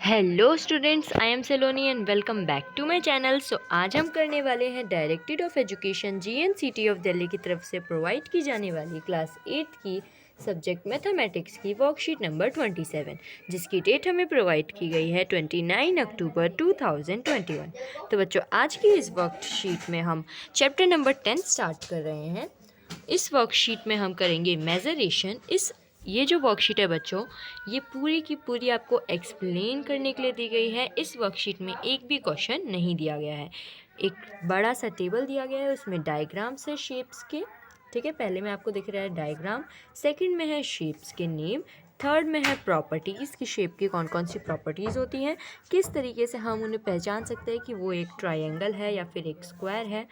Hello students, I am Saloni and welcome back to my channel. So आज हम करने वाले हैं directorate of education GNCT of Delhi की तरफ से प्रोवाइड की जाने वाली क्लास 8 की सब्जेक्ट मैथमेटिक्स की वर्कशीट नंबर 27, जिसकी डेट हमें प्रोवाइड की गई है 29 अक्टूबर 2021। तो बच्चों, आज की इस वर्कशीट में हम चैप्टर नंबर 10 स्टार्ट कर रहे हैं। इस वर्कशीट में हम करेंगे मेजरेशन। ये जो वर्कशीट है बच्चों, ये पूरी की पूरी आपको एक्सप्लेन करने के लिए दी गई है। इस वर्कशीट में एक भी क्वेश्चन नहीं दिया गया है। एक बड़ा सा टेबल दिया गया है, उसमें डायग्राम्स है शेप्स के। ठीक है, पहले में आपको दिख रहा है डायग्राम, सेकंड में है शेप्स के नेम, थर्ड में है प्रॉपर्टीज़ की शेप की कौन कौन सी प्रॉपर्टीज़ होती हैं, किस तरीके से हम उन्हें पहचान सकते हैं कि वो एक ट्रायंगल है या फिर एक स्क्वायर है,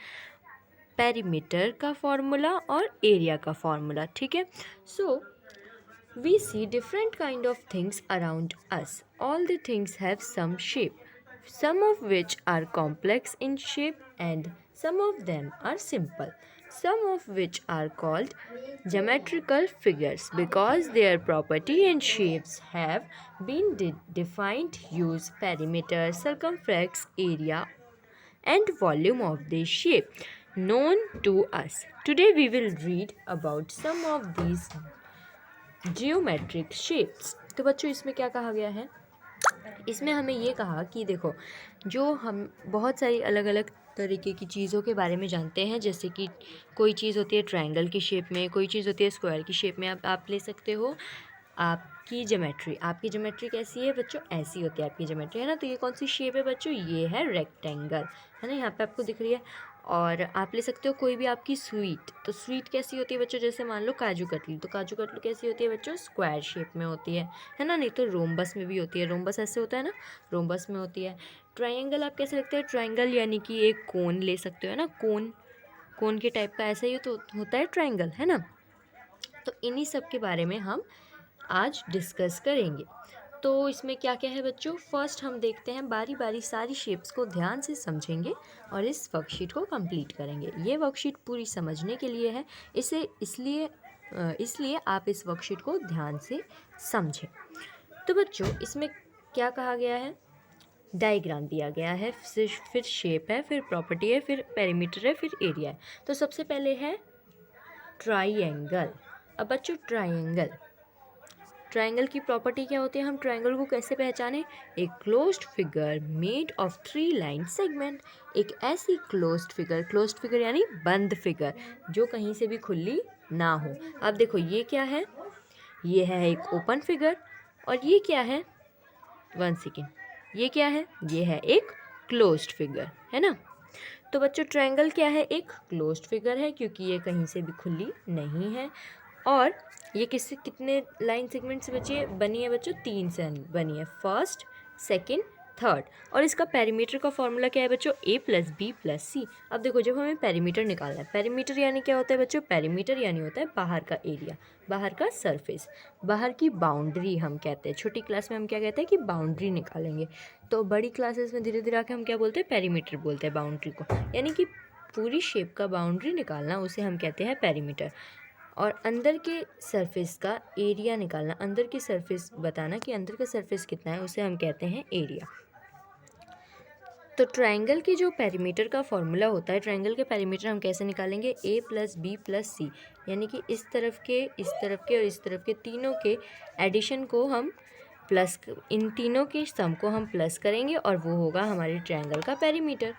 पेरीमीटर का फॉर्मूला और एरिया का फॉर्मूला। ठीक है, सो we see different kind of things around us. All the things have some shape, some of which are complex in shape and some of them are simple. Some of which are called geometrical figures because their property and shapes have been defined. Use perimeter, circumference, area and volume of the shape known to us. Today we will read about some of these geometric shapes. तो बच्चों, इसमें क्या कहा गया है? इसमें हमें ये कहा कि देखो, जो हम बहुत सारी अलग अलग तरीके की चीज़ों के बारे में जानते हैं, जैसे कि कोई चीज़ होती है ट्रायंगल की शेप में, कोई चीज़ होती है स्क्वायर की शेप में। आप ले सकते हो आपकी ज्योमेट्री कैसी है बच्चों? ऐसी होती है आपकी ज्योमेट्री, है ना। तो ये कौन सी शेप है बच्चों? ये है रेक्टेंगल, है ना, यहाँ पे आपको दिख रही है। और आप ले सकते हो कोई भी आपकी स्वीट। तो स्वीट कैसी होती है बच्चों? जैसे मान लो काजू कतली, तो काजू कतली कैसी होती है बच्चों? स्क्वायर शेप में होती है ना। नहीं तो रोम्बस में भी होती है, रोम्बस ऐसे होता है ना, रोम्बस में होती है। ट्रायंगल आप कैसे लगते हैं? ट्रायंगल यानी कि एक कोन ले सकते हो, है ना, कोन के टाइप का ऐसा ही तो होता है ट्रायंगल, है ना। तो इन्हीं सब के बारे में हम आज डिस्कस करेंगे। तो इसमें क्या क्या है बच्चों? फर्स्ट हम देखते हैं, बारी बारी सारी शेप्स को ध्यान से समझेंगे और इस वर्कशीट को कंप्लीट करेंगे। ये वर्कशीट पूरी समझने के लिए है, इसलिए आप इस वर्कशीट को ध्यान से समझें। तो बच्चों, इसमें क्या कहा गया है? डायग्राम दिया गया है, फिर शेप है, फिर प्रॉपर्टी है, फिर पेरीमीटर है, फिर एरिया है। तो सबसे पहले है ट्राइंगल। अब बच्चों, ट्रायंगल की प्रॉपर्टी क्या होती है? हम ट्रायंगल को कैसे पहचाने? एक closed figure made of 3 line segment. एक ऐसी क्लोज्ड फिगर यानी बंद फिगर जो कहीं से भी खुली ना हो। अब देखो, ये क्या है? ये है एक ओपन फिगर। और ये क्या है? 1 सेकेंड, ये क्या है? ये है एक क्लोज्ड फिगर, है ना। तो बच्चों, ट्रायंगल क्या है? एक क्लोज्ड फिगर है क्योंकि ये कहीं से भी खुली नहीं है। और ये कितने लाइन सेगमेंट से बनी है बच्चों? 3 से बनी है, फर्स्ट, सेकंड, थर्ड। और इसका पेरीमीटर का फॉर्मूला क्या है बच्चों? A+B+C। अब देखो, जब हमें पेरीमीटर निकालना है, पेरीमीटर यानी क्या होता है बच्चों? पेरीमीटर यानी होता है बाहर का एरिया, बाहर का सरफेस, बाहर की बाउंड्री हम कहते हैं। छोटी क्लास में हम क्या कहते हैं कि बाउंड्री निकालेंगे। तो बड़ी क्लासेस में धीरे धीरे आके हम क्या बोलते हैं? पेरीमीटर बोलते हैं बाउंड्री को, यानी कि पूरी शेप का बाउंड्री निकालना, उसे हम कहते हैं पेरीमीटर। और अंदर के सरफेस का एरिया निकालना, अंदर की सरफेस बताना कि अंदर का सरफेस कितना है, उसे हम कहते हैं एरिया। तो ट्रायंगल की जो पेरीमीटर का फॉर्मूला होता है, ट्रायंगल के पेरीमीटर हम कैसे निकालेंगे? A+B+C, यानी कि इस तरफ के और इस तरफ के तीनों के एडिशन को हम प्लस, इन तीनों के सम को हम प्लस करेंगे और वो होगा हमारे ट्रायंगल का पेरीमीटर।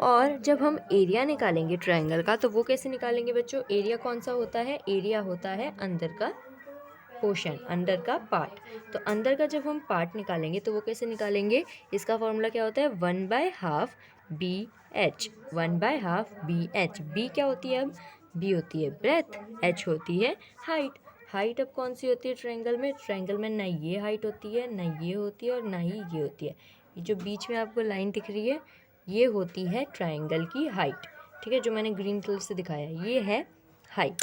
और जब हम एरिया निकालेंगे ट्रायंगल का, तो वो कैसे निकालेंगे बच्चों? एरिया कौन सा होता है? एरिया होता है अंदर का पोर्शन, अंदर का पार्ट। तो अंदर का जब हम पार्ट निकालेंगे तो वो कैसे निकालेंगे? इसका फॉर्मूला क्या होता है? 1/2 BH, 1/2 BH। बी क्या होती है? अब बी होती है ब्रेथ, एच होती है हाइट। हाइट अब कौन सी होती है ट्रायंगल में? ट्रायंगल में ना ये हाइट होती है, ना ये होती है और ना ही ये होती है। ये जो बीच में आपको लाइन दिख रही है, ये होती है ट्रायंगल की हाइट। ठीक है, जो मैंने ग्रीन कलर से दिखाया, ये है हाइट।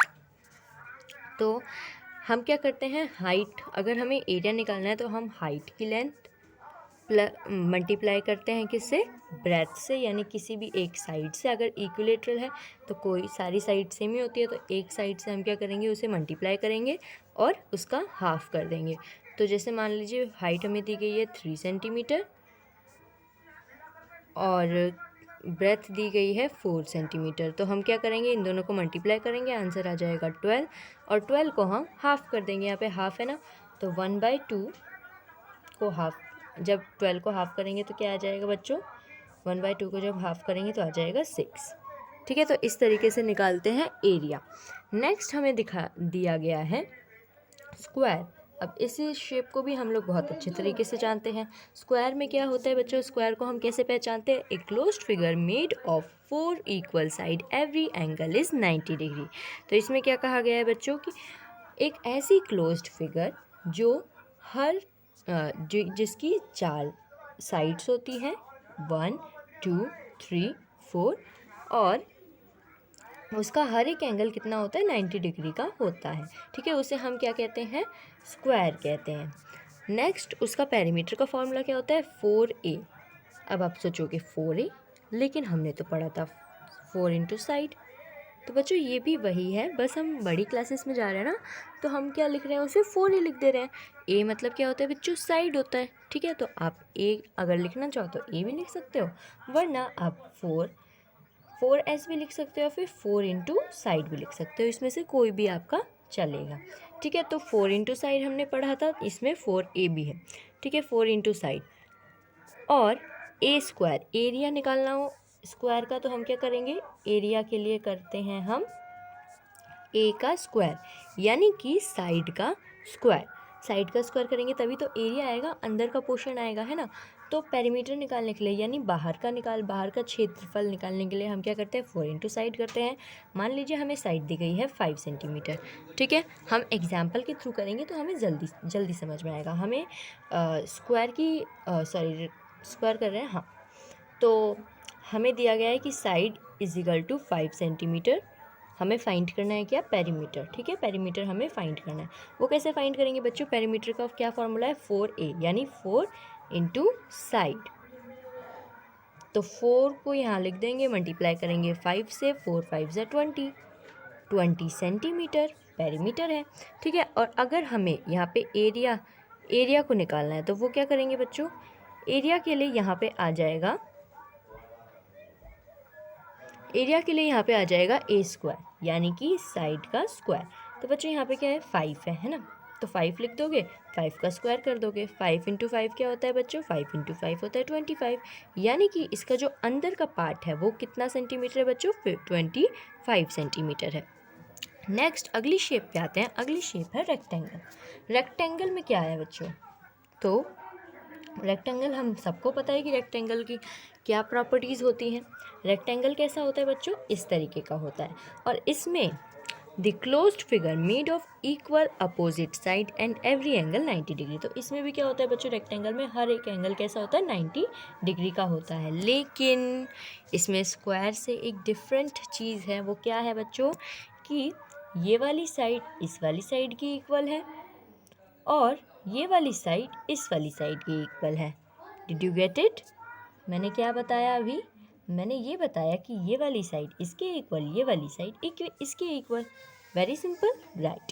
तो हम क्या करते हैं? हाइट, अगर हमें एरिया निकालना है तो हम हाइट की लेंथ मल्टीप्लाई करते हैं किससे? ब्रेथ से, यानी किसी भी एक साइड से। अगर इक्विलेटरल है तो कोई सारी साइड सेम ही होती है, तो एक साइड से हम क्या करेंगे? उसे मल्टीप्लाई करेंगे और उसका हाफ कर देंगे। तो जैसे मान लीजिए हाइट हमें दी गई है 3 सेंटीमीटर और ब्रेथ दी गई है 4 सेंटीमीटर। तो हम क्या करेंगे, इन दोनों को मल्टीप्लाई करेंगे, आंसर आ जाएगा 12 और 12 को हम हाफ़ कर देंगे। यहाँ पे हाफ़ है ना, तो 1/2 को हाफ़, जब 12 को हाफ़ करेंगे तो क्या आ जाएगा बच्चों, 1/2 को जब हाफ़ करेंगे तो आ जाएगा 6। ठीक है, तो इस तरीके से निकालते हैं एरिया। नेक्स्ट हमें दिया गया है स्क्वायर। अब इस शेप को भी हम लोग बहुत अच्छे तरीके से जानते हैं। स्क्वायर में क्या होता है बच्चों, स्क्वायर को हम कैसे पहचानते हैं, a closed figure made of 4 equal side, every angle is 90 degree. तो इसमें क्या कहा गया है बच्चों कि एक ऐसी क्लोज्ड फिगर जो हर जिसकी 4 साइड्स होती हैं, 1 2 3 4, और उसका हर एक एंगल कितना होता है, 90 डिग्री का होता है। ठीक है, उसे हम क्या कहते हैं, स्क्वायर कहते हैं। नेक्स्ट उसका पेरीमीटर का फॉर्मूला क्या होता है, 4a। अब आप सोचोगे 4a, लेकिन हमने तो पढ़ा था 4 इंटू साइड। तो बच्चों ये भी वही है, बस हम बड़ी क्लासेस में जा रहे हैं ना, तो हम क्या लिख रहे हैं, उसे 4a लिख दे रहे हैं। a मतलब क्या होता है बच्चों, साइड होता है। ठीक है, तो आप a अगर लिखना चाहो तो a भी लिख सकते हो, वरना आप 4s भी लिख सकते हो, फिर 4 इंटू साइड भी लिख सकते हो, इसमें से कोई भी आपका चलेगा। ठीक है, तो 4 इंटू साइड हमने पढ़ा था, इसमें 4a भी है। ठीक है, 4 इंटू साइड और a स्क्वायर, एरिया निकालना हो स्क्वायर का, तो हम क्या करेंगे, एरिया के लिए करते हैं हम a का स्क्वायर, यानी कि साइड का स्क्वायर। साइड का स्क्वायर करेंगे तभी तो एरिया आएगा, अंदर का पोर्शन आएगा, है ना। तो पेरीमीटर निकालने के लिए, यानी बाहर का क्षेत्रफल निकालने के लिए हम क्या करते हैं, 4 इंटू साइड करते हैं। मान लीजिए हमें साइड दी गई है 5 सेंटीमीटर। ठीक है, हम एग्जाम्पल के थ्रू करेंगे तो हमें जल्दी समझ में आएगा। हमें स्क्वायर कर रहे हैं, हाँ। तो हमें दिया गया है कि side is equal to 5 centimetre. हमें फाइंड करना है क्या, पेरीमीटर। ठीक है, पेरीमीटर हमें फाइंड करना है। वो कैसे फाइंड करेंगे बच्चों, पेरीमीटर का क्या फॉर्मूला है, 4a, यानी 4 इंटू साइड। तो 4 को यहाँ लिख देंगे, मल्टीप्लाई करेंगे 5 से, 4 5 से 20 सेंटीमीटर पेरीमीटर है। ठीक है, और अगर हमें यहाँ पे एरिया को निकालना है तो वो क्या करेंगे बच्चों, एरिया के लिए यहाँ पे आ जाएगा, a स्क्वायर, यानी कि साइड का स्क्वायर। तो बच्चों यहाँ पे क्या है, 5 है ना, तो 5 लिख दोगे, 5 का स्क्वायर कर दोगे। 5 इंटू 5 क्या होता है बच्चों, 5 इंटू 5 होता है 25, यानी कि इसका जो अंदर का पार्ट है वो कितना सेंटीमीटर है बच्चों, 25 सेंटीमीटर है। नेक्स्ट अगली शेप पे आते हैं। अगली शेप है रेक्टेंगल। रेक्टेंगल में क्या है बच्चों, तो रेक्टेंगल हम सबको पता है कि रेक्टेंगल की क्या प्रॉपर्टीज़ होती हैं। रेक्टेंगल कैसा होता है बच्चों, इस तरीके का होता है, और इसमें the closed figure made of equal opposite side and every angle 90 degree. तो इसमें भी क्या होता है बच्चों, रेक्टेंगल में हर एक एंगल कैसा होता है, 90 डिग्री का होता है। लेकिन इसमें स्क्वायर से एक डिफरेंट चीज़ है, वो क्या है बच्चों, कि ये वाली साइड इस वाली साइड की इक्वल है और ये वाली साइड इस वाली साइड की इक्वल है। Did you get it? मैंने क्या बताया अभी, मैंने ये बताया कि ये वाली साइड इसके इक्वल, ये वाली साइड इसके equal. Very simple, right.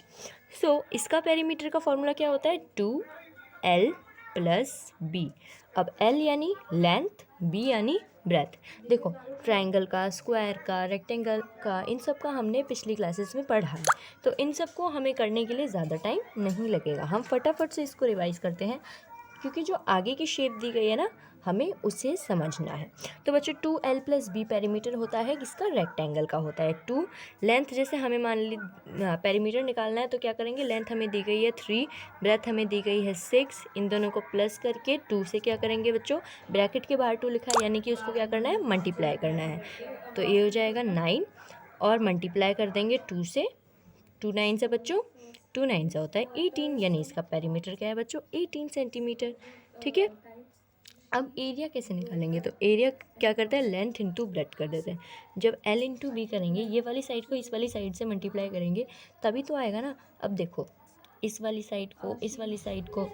So इसका पेरीमीटर का फॉर्मूला क्या होता है, 2l + b। अब l यानी लेंथ, b यानी ब्रेथ। देखो ट्रायंगल का, स्क्वायर का, रेक्टेंगल का, इन सब का हमने पिछली क्लासेस में पढ़ा है, तो इन सब को हमें करने के लिए ज़्यादा टाइम नहीं लगेगा। हम फटाफट से इसको रिवाइज़ करते हैं, क्योंकि जो आगे की शेप दी गई है ना, हमें उसे समझना है। तो बच्चों 2l + b पेरीमीटर होता है, किसका, रेक्टेंगल का होता है। 2 लेंथ, जैसे हमें मान ली पेरीमीटर निकालना है तो क्या करेंगे, लेंथ हमें दी गई है 3, ब्रेथ हमें दी गई है 6, इन दोनों को प्लस करके 2 से क्या करेंगे बच्चों, ब्रैकेट के बाहर 2 लिखा है, यानी कि उसको क्या करना है, मल्टीप्लाई करना है। तो ये हो जाएगा 9 और मल्टीप्लाई कर देंगे 2 से, 2 9 से बच्चों, 2 9 से होता है 18, यानी इसका पेरीमीटर क्या है बच्चों, 18 सेंटीमीटर। ठीक है, अब एरिया कैसे निकालेंगे, तो एरिया क्या करते हैं, लेंथ इंटू ब्रेथ कर देते हैं। जब l इंटू बी करेंगे, ये वाली साइड को इस वाली साइड से मल्टीप्लाई करेंगे तभी तो आएगा ना। अब देखो इस वाली साइड को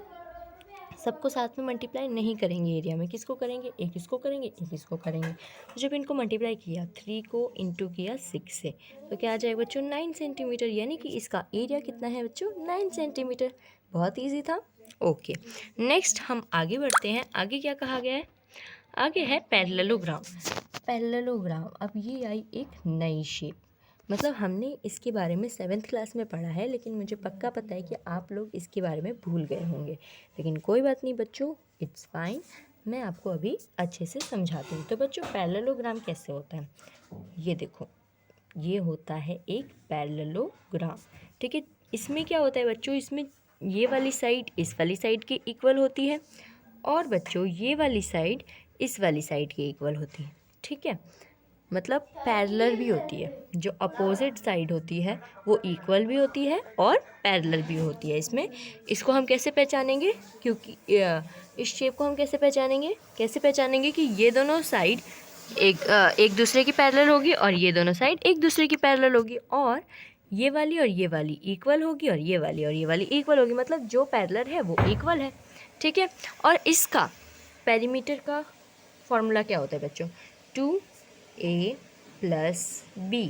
सबको साथ में मल्टीप्लाई नहीं करेंगे एरिया में, किसको करेंगे, एक इसको करेंगे, एक इसको करेंगे। तो जब इनको मल्टीप्लाई किया, 3 को इंटू किया 6 से, तो क्या आ जाएगा बच्चों, 9 सेंटीमीटर, यानी कि इसका एरिया कितना है बच्चों, 9 सेंटीमीटर। बहुत ईजी था। ओके, नेक्स्ट हम आगे बढ़ते हैं। आगे क्या कहा गया है? आगे है पैरेललोग्राम। पैरेललोग्राम, अब ये आई एक नई शेप। मतलब हमने इसके बारे में 7th क्लास में पढ़ा है, लेकिन मुझे पक्का पता है कि आप लोग इसके बारे में भूल गए होंगे। लेकिन कोई बात नहीं बच्चों, इट्स फाइन, मैं आपको अभी अच्छे से समझाती हूँ। तो बच्चों पैरेललोग्राम कैसे होता है, ये देखो, ये होता है एक पैरेललोग्राम। ठीक है, इसमें क्या होता है बच्चों, इसमें ये वाली साइड इस वाली साइड के इक्वल होती है, और बच्चों ये वाली साइड इस वाली साइड के इक्वल होती है। ठीक है, मतलब पैरेलल भी होती है। जो अपोजिट साइड होती है वो इक्वल भी होती है और पैरेलल भी होती है। इसमें इसको हम कैसे पहचानेंगे, क्योंकि इस शेप को हम कैसे पहचानेंगे कि ये दोनों साइड एक दूसरे की पैरेलल होगी और ये दोनों साइड एक दूसरे की पैरेलल होगी, और ये वाली और ये वाली इक्वल होगी और ये वाली इक्वल होगी। मतलब जो पैरेलल है वो इक्वल है। ठीक है, और इसका पेरीमीटर का फॉर्मूला क्या होता है बच्चों? 2a + b।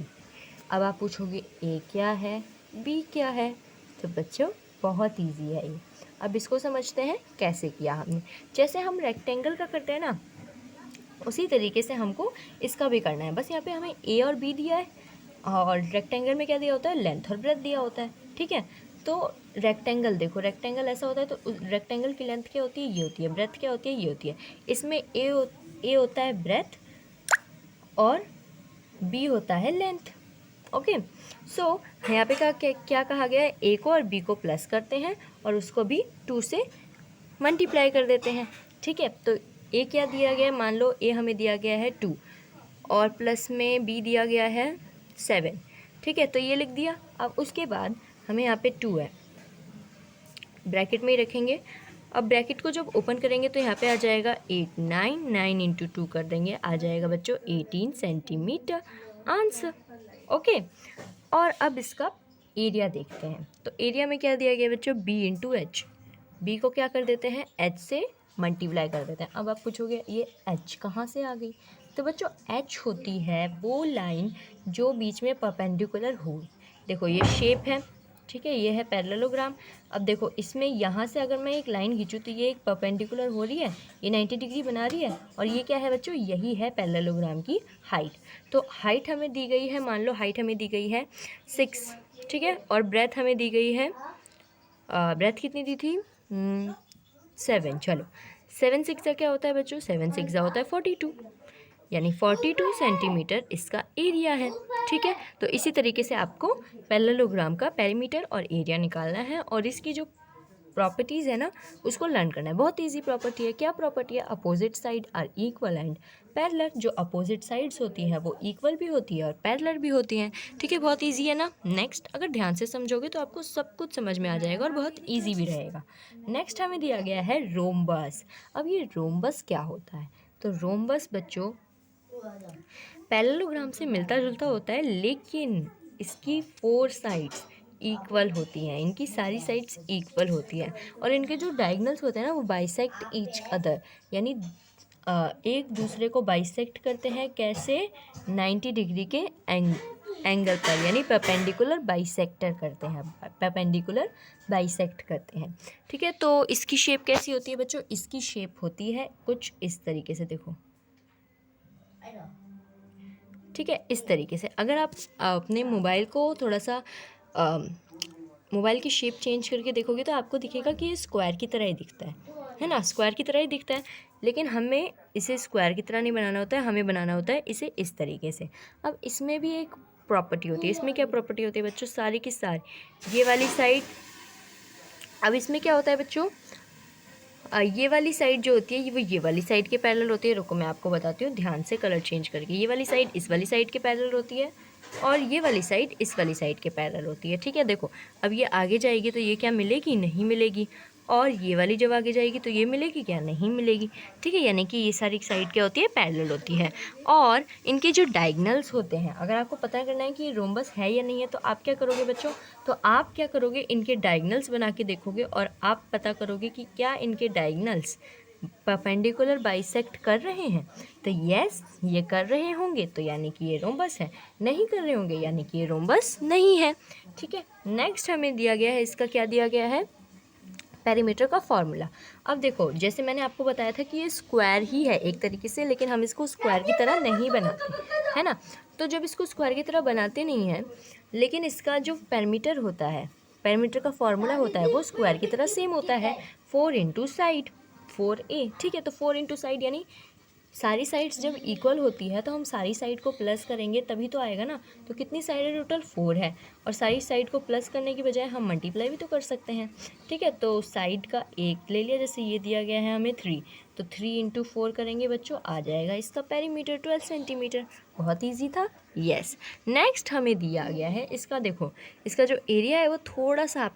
अब आप पूछोगे a क्या है, b क्या है? तो बच्चों बहुत इजी है ये। अब इसको समझते हैं कैसे किया हमने। जैसे हम रेक्टेंगल का करते हैं ना, उसी तरीके से हमको इसका भी करना है। बस यहाँ पे हमें a और b दिया है, और रेक्टेंगल में क्या दिया होता है? लेंथ और ब्रेथ दिया होता है। ठीक है, तो रेक्टेंगल देखो, रेक्टेंगल ऐसा होता है, तो रेक्टेंगल की लेंथ क्या होती है? ये होती है। ब्रेथ क्या होती है? ये होती है। इसमें ए होता है ब्रेथ और बी होता है लेंथ। ओके, सो यहाँ पे क्या कहा गया है? ए को और बी को प्लस करते हैं और उसको भी 2 से मल्टीप्लाई कर देते हैं। ठीक है, तो ए क्या दिया गया है? मान लो ए हमें दिया गया है 2 और प्लस में बी दिया गया है 7। ठीक है, तो ये लिख दिया। अब उसके बाद हमें यहाँ पे 2 है, ब्रैकेट में ही रखेंगे। अब ब्रैकेट को जब ओपन करेंगे तो यहाँ पे आ जाएगा 8 9 इंटू 2 कर देंगे, आ जाएगा बच्चों 18 सेंटीमीटर आंसर। ओके, और अब इसका एरिया देखते हैं। तो एरिया में क्या दिया गया बच्चों? b into H. बी को क्या कर देते हैं? h से मल्टीप्लाई कर देते हैं। अब आप पूछोगे ये h कहाँ से आ गई? तो बच्चों h होती है वो लाइन जो बीच में परपेंडिकुलर हो। देखो ये शेप है, ठीक है, ये है पैरेललोग्राम। अब देखो इसमें यहाँ से अगर मैं एक लाइन खींचूँ तो ये एक परपेंडिकुलर हो रही है, ये 90 डिग्री बना रही है, और ये क्या है बच्चों? यही है पैरेललोग्राम की हाइट। तो हाइट हमें दी गई है, मान लो हाइट हमें दी गई है 6, ठीक है, और ब्रेथ हमें दी गई है, ब्रेथ कितनी दी थी? 7। चलो 7 6 क्या होता है बच्चों? 7 6 होता है 42, यानी 42 सेंटीमीटर इसका एरिया है। ठीक है, तो इसी तरीके से आपको पैरेललोग्राम का पेरीमीटर और एरिया निकालना है, और इसकी जो प्रॉपर्टीज़ है ना उसको लर्न करना है। बहुत इजी प्रॉपर्टी है। क्या प्रॉपर्टी है? Opposite side are equal and parallel. जो अपोजिट साइड्स होती हैं वो इक्वल भी होती है और पैरेलल भी होती हैं। ठीक है, बहुत इजी है ना। नेक्स्ट अगर ध्यान से समझोगे तो आपको सब कुछ समझ में आ जाएगा और बहुत इजी भी रहेगा। नेक्स्ट हमें दिया गया है रोम्बस। अब ये रोम्बस क्या होता है? तो रोम्बस बच्चों पैरेललोग्राम से मिलता जुलता होता है, लेकिन इसकी 4 साइड्स इक्वल होती हैं। इनकी सारी साइड्स इक्वल होती हैं, और इनके जो डायगोनल्स होते हैं ना वो बाइसेक्ट ईच अदर, यानी एक दूसरे को बाइसेक्ट करते हैं। कैसे? 90 डिग्री के एंगल पर, यानी परपेंडिकुलर बाइसेक्टर करते हैं, परपेंडिकुलर बाइसेक्ट करते हैं। ठीक है, तो इसकी शेप कैसी होती है बच्चों? इसकी शेप होती है कुछ इस तरीके से, देखो, ठीक है, इस तरीके से। अगर आप अपने मोबाइल को थोड़ा सा मोबाइल की शेप चेंज करके देखोगे तो आपको दिखेगा कि ये स्क्वायर की तरह ही दिखता है ना, स्क्वायर की तरह ही दिखता है। लेकिन हमें इसे स्क्वायर की तरह नहीं बनाना होता है, हमें बनाना होता है इसे इस तरीके से। अब इसमें भी एक प्रॉपर्टी होती है। इसमें क्या प्रॉपर्टी होती है बच्चों? सारी की सारी ये वाली साइड, अब इसमें क्या होता है बच्चों? ये वाली साइड जो होती है वो ये वाली साइड के पैरेलल होती है। रुको मैं आपको बताती हूँ ध्यान से कलर चेंज करके। ये वाली साइड इस वाली साइड के पैरेलल होती है, और ये वाली साइड इस वाली साइड के पैरेलल होती है। ठीक है, देखो अब ये आगे जाएगी तो ये क्या मिलेगी? नहीं मिलेगी। और ये वाली जब आगे जाएगी तो ये मिलेगी क्या? नहीं मिलेगी। ठीक है, यानी कि ये सारी साइड क्या होती है? पैरेलल होती है। और इनके जो डायगोनल्स होते हैं, अगर आपको पता करना है कि ये रोम्बस है या नहीं है तो आप क्या करोगे बच्चों? तो आप क्या करोगे? इनके डायगोनल्स बना के देखोगे और आप पता करोगे कि क्या इनके डायगोनल्स परपेंडिकुलर बाइसेक्ट कर रहे हैं। तो यस, ये कर रहे होंगे तो यानी कि ये रोम्बस है, नहीं कर रहे होंगे यानी कि ये रोम्बस नहीं है। ठीक है, नेक्स्ट हमें दिया गया है, इसका क्या दिया गया है? पेरीमीटर का फॉर्मूला। अब देखो जैसे मैंने आपको बताया था कि ये स्क्वायर ही है एक तरीके से, लेकिन हम इसको स्क्वायर की तरह नहीं बनाते, है ना। तो जब इसको स्क्वायर की तरह बनाते नहीं हैं, लेकिन इसका जो पेरीमीटर होता है, पेरीमीटर का फॉर्मूला होता है, वो स्क्वायर की तरह सेम होता है, 4 इंटू साइड 4a। ठीक है, तो 4 इंटू साइड यानी सारी साइड्स जब इक्वल होती है तो हम सारी साइड को प्लस करेंगे तभी तो आएगा ना। तो कितनी साइड है, टोटल 4 है, और सारी साइड को प्लस करने की बजाय हम मल्टीप्लाई भी तो कर सकते हैं। ठीक है, तो साइड का एक ले लिया, जैसे ये दिया गया है हमें 3, तो 3 इंटू 4 करेंगे बच्चों, आ जाएगा इसका पेरीमीटर 12 सेंटीमीटर। बहुत ईजी था। यस, नेक्स्ट हमें दिया गया है इसका, देखो इसका जो एरिया है वो थोड़ा सा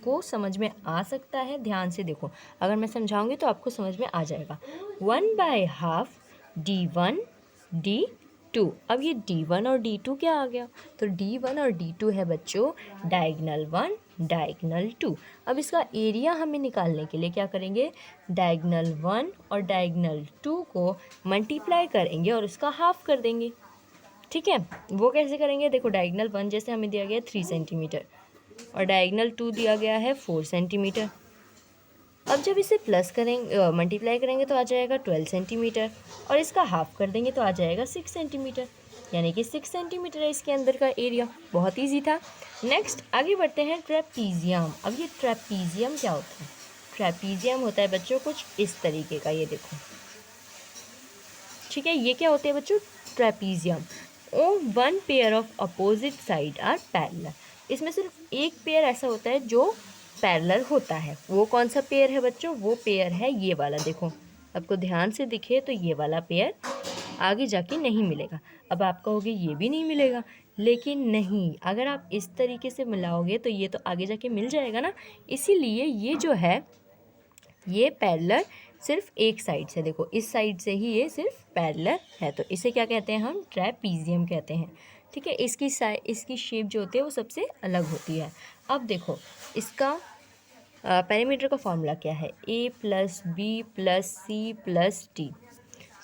को समझ में आ सकता है, ध्यान से देखो, अगर मैं समझाऊंगी तो आपको समझ में आ जाएगा। 1/2 d1 d2। अब ये d1 और d2 क्या आ गया, तो d1 और d2 है बच्चों डायगोनल 1 डायगोनल 2। अब इसका एरिया हमें निकालने के लिए क्या करेंगे, डायगोनल 1 और डायगोनल 2 को मल्टीप्लाई करेंगे और उसका हाफ कर देंगे। ठीक है, वो कैसे करेंगे, देखो डायगोनल 1 जैसे हमें दिया गया 3 सेंटीमीटर और डायगोनल 2 दिया गया है 4 सेंटीमीटर। अब जब इसे प्लस करेंगे, मल्टीप्लाई करेंगे तो आ जाएगा 12 सेंटीमीटर, और इसका हाफ कर देंगे तो आ जाएगा 6 सेंटीमीटर, यानी कि 6 सेंटीमीटर है इसके अंदर का एरिया। बहुत इजी था। नेक्स्ट आगे बढ़ते हैं, ट्रेपीजियम। अब ये ट्रेपीजियम क्या होता है, ट्रेपीजियम होता है बच्चों कुछ इस तरीके का, ये देखो। ठीक है, ये क्या होते हैं बच्चों, trapezium. One pair of opposite side are parallel. इसमें सिर्फ एक पेयर ऐसा होता है जो पैरेलल होता है। वो कौन सा पेयर है बच्चों, वो पेयर है ये वाला, देखो आपको ध्यान से दिखे तो ये वाला पेयर आगे जाके नहीं मिलेगा। अब आप कहोगे ये भी नहीं मिलेगा, लेकिन नहीं, अगर आप इस तरीके से मिलाओगे तो ये तो आगे जाके मिल जाएगा ना। इसीलिए ये जो है ये पैरेलल सिर्फ एक साइड से, देखो इस साइड से ही ये सिर्फ पैरेलल है, तो इसे क्या कहते हैं हम, ट्रेपीजियम कहते हैं। ठीक है, इसकी शेप जो होती है वो सबसे अलग होती है। अब देखो इसका पेरीमीटर का फॉर्मूला क्या है, a + b + c + d।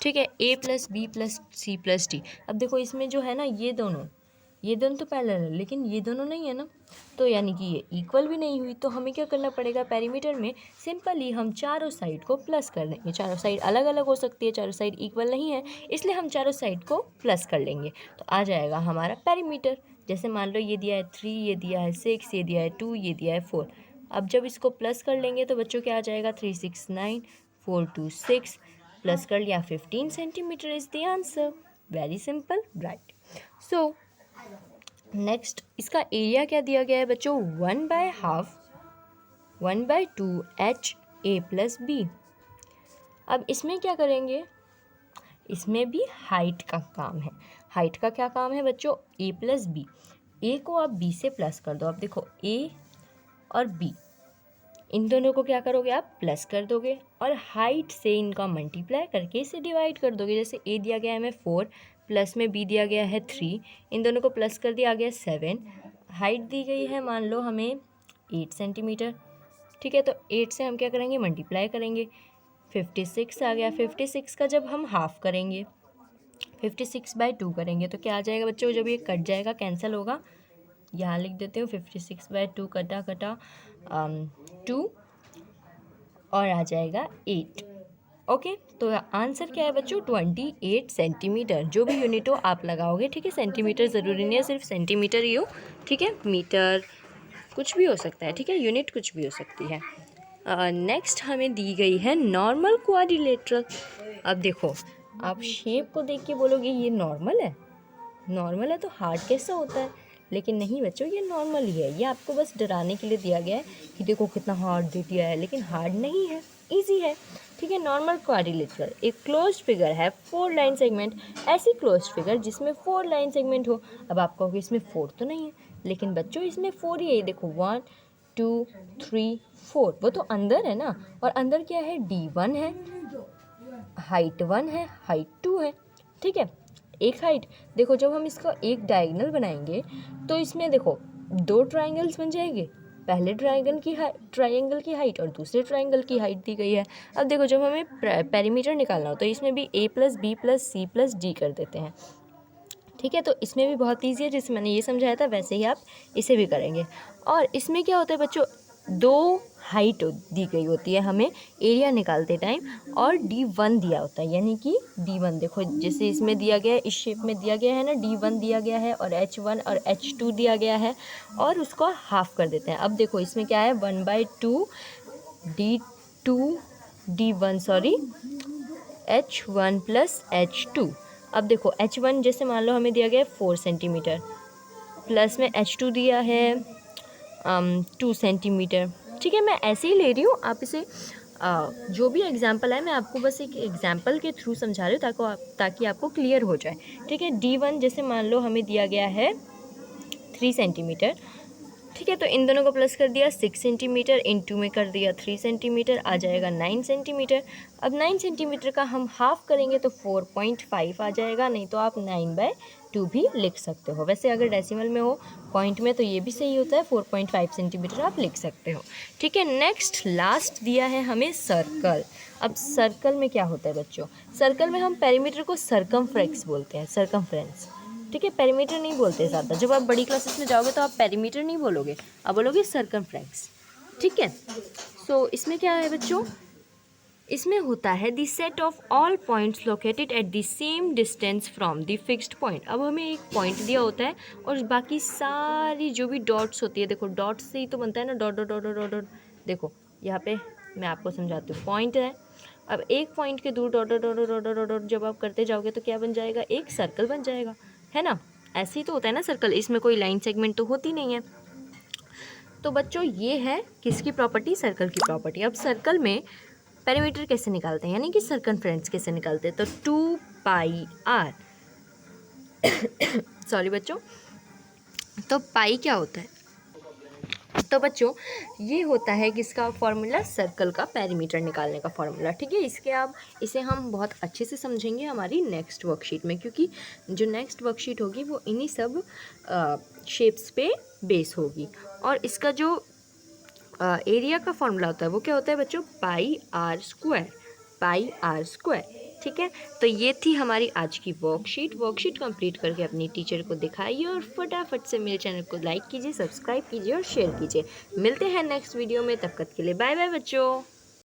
ठीक है, a + b + c + d। अब देखो इसमें जो है ना ये दोनों तो पैरेलल है, लेकिन ये दोनों नहीं है ना, तो यानी कि ये इक्वल भी नहीं हुई। तो हमें क्या करना पड़ेगा, पेरीमीटर में सिंपली हम चारों साइड को प्लस कर देंगे। चारों साइड अलग अलग हो सकती है, चारों साइड इक्वल नहीं है, इसलिए हम चारों साइड को प्लस कर लेंगे तो आ जाएगा हमारा पेरीमीटर। जैसे मान लो ये दिया है 3, ये दिया है 6, ये दिया है 2, ये दिया है 4। अब जब इसको प्लस कर लेंगे तो बच्चों क्या आ जाएगा, 3 6 9, 4 2 6, प्लस कर लिया 15 centimetre is the answer. Very simple, right. So next इसका एरिया क्या दिया गया है बच्चों, 1/2 1/2 h a + b। अब इसमें क्या करेंगे, इसमें भी हाइट का काम है। हाइट का क्या काम है बच्चों, a + b। a को आप b से प्लस कर दो। अब देखो a और b, इन दोनों को क्या करोगे आप, प्लस कर दोगे, और हाइट से इनका मल्टीप्लाई करके इसे डिवाइड कर दोगे। जैसे a दिया गया है हमें 4, प्लस में b दिया गया है 3, इन दोनों को प्लस कर दिया, आ गया 7। हाइट दी गई है मान लो हमें 8 सेंटीमीटर। ठीक है, तो 8 से हम क्या करेंगे, मल्टीप्लाई करेंगे, 56 आ गया। 56 का जब हम हाफ करेंगे, 56/2 करेंगे तो क्या आ जाएगा बच्चों, जब ये कट जाएगा कैंसिल होगा, यहाँ लिख देते हो 56/2 कटा 2 और आ जाएगा 8। ओके, तो आंसर क्या है बच्चों, 28 सेंटीमीटर। जो भी यूनिट हो आप लगाओगे, ठीक है, सेंटीमीटर ज़रूरी नहीं है सिर्फ सेंटीमीटर ही हो, ठीक है, मीटर कुछ भी हो सकता है, ठीक है, यूनिट कुछ भी हो सकती है। नेक्स्ट हमें दी गई है नॉर्मल क्वाड्रिलेटरल। अब देखो आप शेप को देख के बोलोगे ये नॉर्मल है, नॉर्मल है तो हार्ड कैसा होता है, लेकिन नहीं बच्चों ये नॉर्मल ही है। ये आपको बस डराने के लिए दिया गया है कि देखो कितना हार्ड दे दिया है, लेकिन हार्ड नहीं है, इजी है। ठीक है, नॉर्मल क्वाड्रिलेटरल एक क्लोज्ड फिगर है, 4 लाइन सेगमेंट। ऐसी क्लोज्ड फिगर जिसमें 4 लाइन सेगमेंट हो। अब आप कहोगे इसमें 4 तो नहीं है, लेकिन बच्चों इसमें 4 ही है। देखो 1 2 3 4, वो तो अंदर है ना, और अंदर क्या है, D1 है, हाइट 1 है, हाइट 2 है। ठीक है, एक हाइट, देखो जब हम इसका एक डायगोनल बनाएंगे तो इसमें देखो 2 ट्राइंगल्स बन जाएंगे। पहले ट्राइंगल की हाइट और दूसरे ट्राइंगल की हाइट दी गई है। अब देखो जब हमें पेरीमीटर निकालना हो तो इसमें भी a + b + c + d कर देते हैं। ठीक है, तो इसमें भी बहुत ईजी है, जैसे मैंने ये समझाया था वैसे ही आप इसे भी करेंगे। और इसमें क्या होता है बच्चों, दो हाइट दी गई होती है हमें एरिया निकालते टाइम, और D1 दिया होता है, यानी कि D1 देखो जैसे इसमें दिया गया है, इस शेप में दिया गया है ना, D1 दिया गया है और H1 और H2 दिया गया है, और उसको हाफ कर देते हैं। अब देखो इसमें क्या है, 1/2 D2 D1 sorry H1 plus H2। अब देखो H1 जैसे मान लो हमें दिया गया है 4 सेंटीमीटर, प्लस में H2 दिया है 2 सेंटीमीटर। ठीक है, मैं ऐसे ही ले रही हूँ, आप इसे जो भी एग्जाम्पल है मैं आपको बस एक एग्जाम्पल के थ्रू समझा रही हूँ ताकि आपको क्लियर हो जाए। ठीक है, D1 जैसे मान लो हमें दिया गया है 3 सेंटीमीटर। ठीक है, तो इन दोनों को प्लस कर दिया 6 सेंटीमीटर, इंटू में कर दिया 3 सेंटीमीटर, आ जाएगा 9 सेंटीमीटर। अब 9 सेंटीमीटर का हम हाफ करेंगे तो 4.5 आ जाएगा, नहीं तो आप 9/2 भी लिख सकते हो। वैसे अगर डेसिमल में हो पॉइंट में तो ये भी सही होता है, 4.5 सेंटीमीटर आप लिख सकते हो। ठीक है, नेक्स्ट लास्ट दिया है हमें सर्कल। अब सर्कल में क्या होता है बच्चों, सर्कल में हम पेरीमीटर को सर्कमफ्लेक्स बोलते हैं, सर्कमफ्रेंस। ठीक है, पेरीमीटर नहीं बोलते ज़्यादा, जब आप बड़ी क्लासेस में जाओगे तो आप पेरीमीटर नहीं बोलोगे, आप बोलोगे सर्कमफ्लेक्स। ठीक है, सो इसमें क्या है बच्चों, इसमें होता है the set of all points located at the same distance from the fixed point. अब हमें एक पॉइंट दिया होता है और बाकी सारी जो भी डॉट्स होती है, देखो डॉट्स से ही तो बनता है ना, dot dot dot dot dot. देखो यहाँ पे मैं आपको समझाती हूँ, पॉइंट है, अब एक पॉइंट के दूर dot dot dot dot dot dot जब आप करते जाओगे तो क्या बन जाएगा, एक सर्कल बन जाएगा, है ना। ऐसे ही तो होता है ना सर्कल, इसमें कोई लाइन सेगमेंट तो होती नहीं है। तो बच्चों ये है किसकी प्रॉपर्टी, सर्कल की प्रॉपर्टी। अब सर्कल में पेरीमीटर कैसे निकालते हैं, यानी कि सर्कमफ्रेंस कैसे निकालते हैं, तो 2πr सॉरी बच्चों, तो पाई क्या होता है, तो बच्चों ये होता है किसका फॉर्मूला, सर्कल का पेरीमीटर निकालने का फॉर्मूला। ठीक है, इसे हम बहुत अच्छे से समझेंगे हमारी नेक्स्ट वर्कशीट में, क्योंकि जो नेक्स्ट वर्कशीट होगी वो इन्हीं सब शेप्स पे बेस होगी। और इसका जो एरिया का फॉर्मूला होता है वो क्या होता है बच्चों, πr², πr²। ठीक है, तो ये थी हमारी आज की वर्कशीट कंप्लीट करके अपनी टीचर को दिखाइए और फटाफट से मेरे चैनल को लाइक कीजिए, सब्सक्राइब कीजिए और शेयर कीजिए। मिलते हैं नेक्स्ट वीडियो में, तब तक के लिए बाय बाय बच्चों।